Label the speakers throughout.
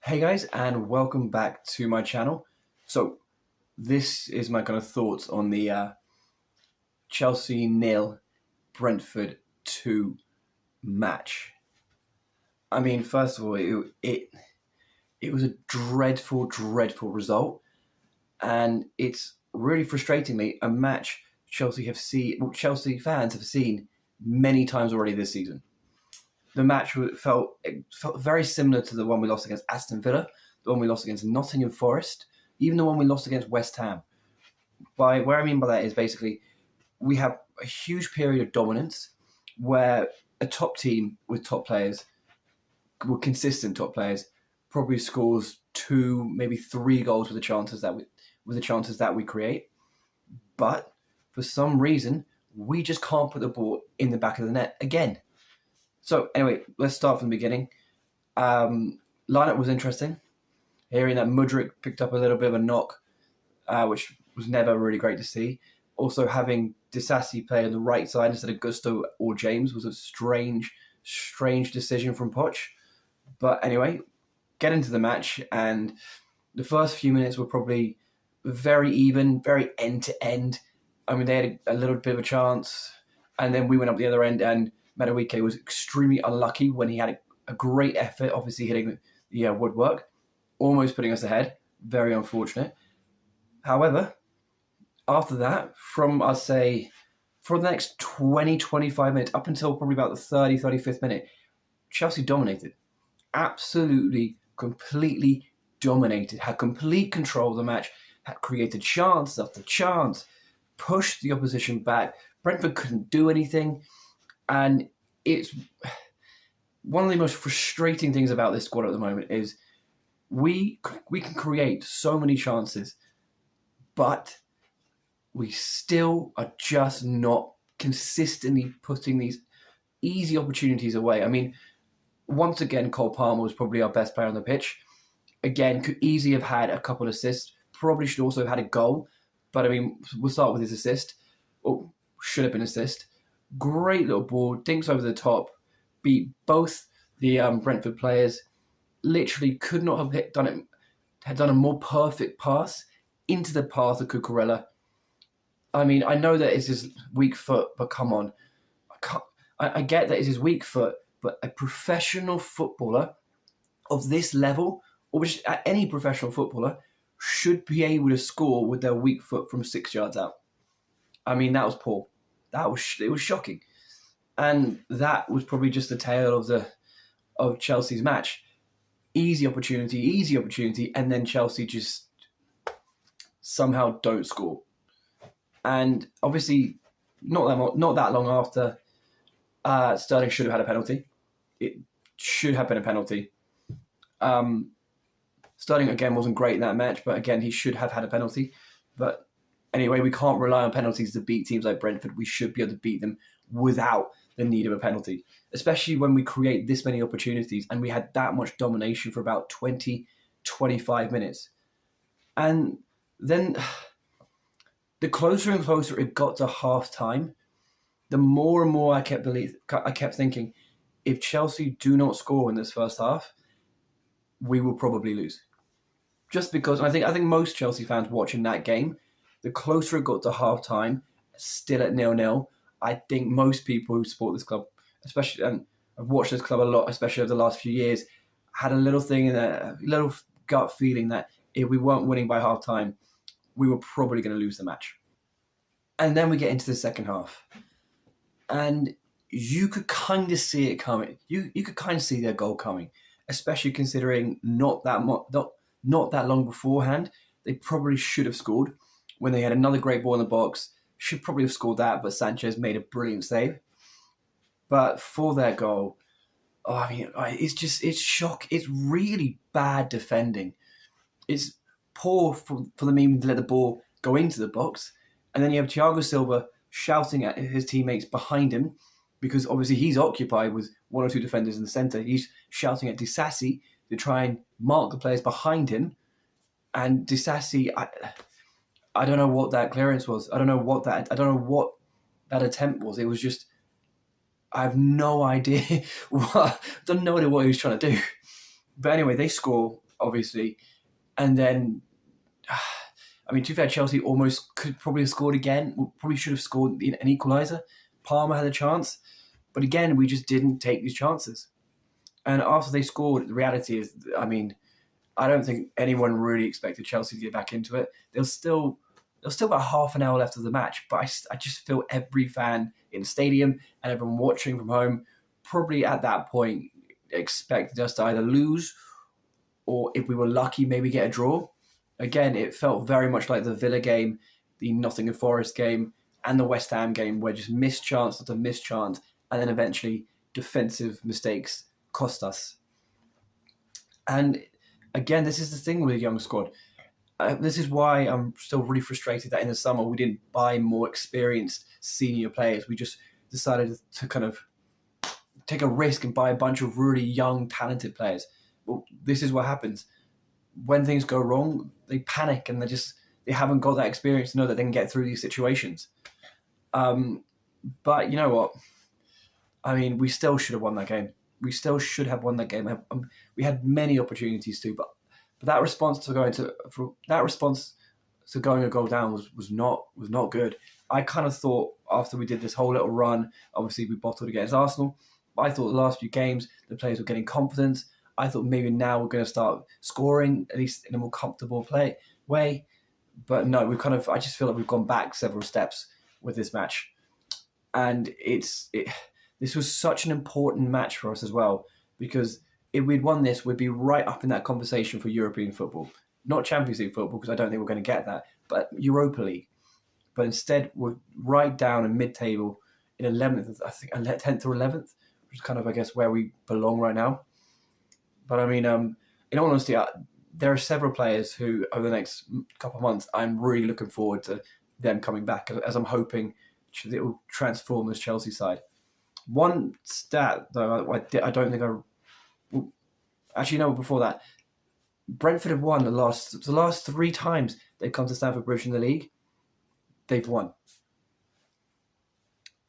Speaker 1: Hey guys, and welcome back to my channel. So, this is my kind of thoughts on the Chelsea nil, Brentford 2 match. I mean, first of all, it was a dreadful, dreadful result, and it's really frustratingly a match Chelsea fans have seen many times already this season. The match felt very similar to the one we lost against Aston Villa, the one we lost against Nottingham Forest, even the one we lost against West Ham. What I mean by that is basically we have a huge period of dominance where a top team with top players, with consistent top players, probably scores two, maybe three goals with the chances that we create. But for some reason, we just can't put the ball in the back of the net again. So anyway, let's start from the beginning. Lineup was interesting. Hearing that Mudryk picked up a little bit of a knock, which was never really great to see. Also having Disasi play on the right side instead of Gusto or James was a strange decision from Poch. But anyway, get into the match, and the first few minutes were probably very even, very end to end. I mean, they had a little bit of a chance, and then we went up the other end, and Madueke was extremely unlucky when he had a great effort, obviously hitting the woodwork, almost putting us ahead. Very unfortunate. However, after that, for the next 20, 25 minutes, up until probably about the 30, 35th minute, Chelsea dominated. Absolutely, completely dominated. Had complete control of the match, had created chance after chance, pushed the opposition back. Brentford couldn't do anything. And it's one of the most frustrating things about this squad at the moment is we can create so many chances, but we still are just not consistently putting these easy opportunities away. I mean, once again, Cole Palmer was probably our best player on the pitch. Again, could easily have had a couple of assists. Probably should also have had a goal. But I mean, we'll start with his assist. Or should have been assist. Great little ball, dinks over the top, beat both the Brentford players. Literally could not have done a more perfect pass into the path of Cucurella. I mean, I know that it's his weak foot, but come on. I get that it's his weak foot, but a professional footballer of this level, or which any professional footballer, should be able to score with their weak foot from 6 yards out. I mean, that was poor. It was shocking, and that was probably just the tale of Chelsea's match. Easy opportunity, and then Chelsea just somehow don't score. And obviously, not that long after, Sterling should have had a penalty. It should have been a penalty. Sterling again wasn't great in that match, but again he should have had a penalty. But anyway, we can't rely on penalties to beat teams like Brentford. We should be able to beat them without the need of a penalty, especially when we create this many opportunities and we had that much domination for about 20, 25 minutes. And then the closer and closer it got to half time, the more and more I kept thinking, if Chelsea do not score in this first half, we will probably lose. Just because I think most Chelsea fans watching that game, the closer it got to half time, still at 0-0, I think most people who support this club, especially, and I've watched this club a lot, especially over the last few years, had a little gut feeling that if we weren't winning by half time, we were probably going to lose the match. And then we get into the second half, and you could kind of see it coming. You could kind of see their goal coming, especially considering not that long beforehand, they probably should have scored when they had another great ball in the box. Should probably have scored that, but Sanchez made a brilliant save. But for their goal, it's shock. It's really bad defending. It's poor for them even to let the ball go into the box. And then you have Thiago Silva shouting at his teammates behind him because obviously he's occupied with one or two defenders in the centre. He's shouting at Disasi to try and mark the players behind him. And Disasi, I don't know what that clearance was. I don't know what that attempt was. It was just, I have no idea what he was trying to do. But anyway, they score obviously. And then, I mean, to be fair, Chelsea almost could probably have scored again. We probably should have scored an equaliser. Palmer had a chance. But again, we just didn't take these chances. And after they scored, the reality is, I mean, I don't think anyone really expected Chelsea to get back into it. There's still about half an hour left of the match, but I just feel every fan in the stadium and everyone watching from home probably at that point expected us to either lose or, if we were lucky, maybe get a draw. Again, it felt very much like the Villa game, the Nottingham Forest game, and the West Ham game, where just missed chance after missed chance, and then eventually defensive mistakes cost us. And again, this is the thing with a young squad. This is why I'm still really frustrated that in the summer we didn't buy more experienced senior players. We just decided to kind of take a risk and buy a bunch of really young, talented players. Well, this is what happens. When things go wrong, they panic and they haven't got that experience to know that they can get through these situations. But you know what? I mean, we still should have won that game. We still should have won that game. We had many opportunities to, but that response to going a goal down was not good. I kind of thought after we did this whole little run, obviously we bottled against Arsenal, but I thought the last few games the players were getting confidence. I thought maybe now we're going to start scoring, at least in a more comfortable way. But no, I just feel like we've gone back several steps with this match. And this was such an important match for us as well, because if we'd won this, we'd be right up in that conversation for European football. Not Champions League football, because I don't think we're going to get that, but Europa League. But instead, we're right down in mid-table in 11th, I think 10th or 11th, which is kind of, I guess, where we belong right now. But I mean, in all honesty, there are several players who, over the next couple of months, I'm really looking forward to them coming back, as I'm hoping it will transform this Chelsea side. One stat, though, I don't think actually, no, before that, Brentford have won the last 3 times they've come to Stamford Bridge in the league. They've won.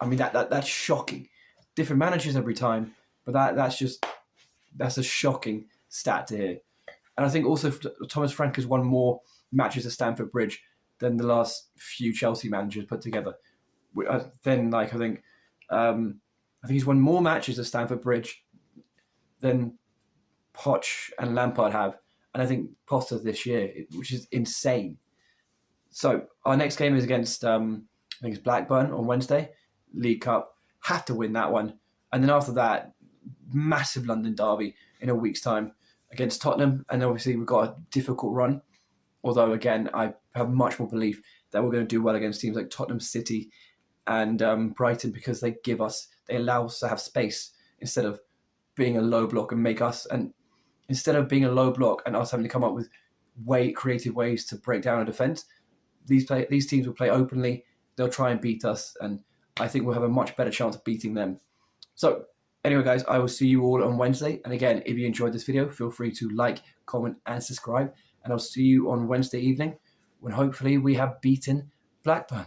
Speaker 1: I mean, that's shocking. Different managers every time, but that's a shocking stat to hear. And I think also Thomas Frank has won more matches at Stamford Bridge than the last few Chelsea managers put together. I think he's won more matches at Stamford Bridge than Poch and Lampard have, and I think Potter this year, which is insane. So our next game is against I think it's Blackburn on Wednesday, League Cup. Have to win that one, and then after that, massive London derby in a week's time against Tottenham, and obviously we've got a difficult run. Although again, I have much more belief that we're going to do well against teams like Tottenham, City, and Brighton, because they allow us to have space instead of being a low block and instead of being a low block and us having to come up with creative ways to break down a defence. These teams will play openly. They'll try and beat us, and I think we'll have a much better chance of beating them. So anyway, guys, I will see you all on Wednesday. And again, if you enjoyed this video, feel free to like, comment, and subscribe. And I'll see you on Wednesday evening when hopefully we have beaten Blackburn.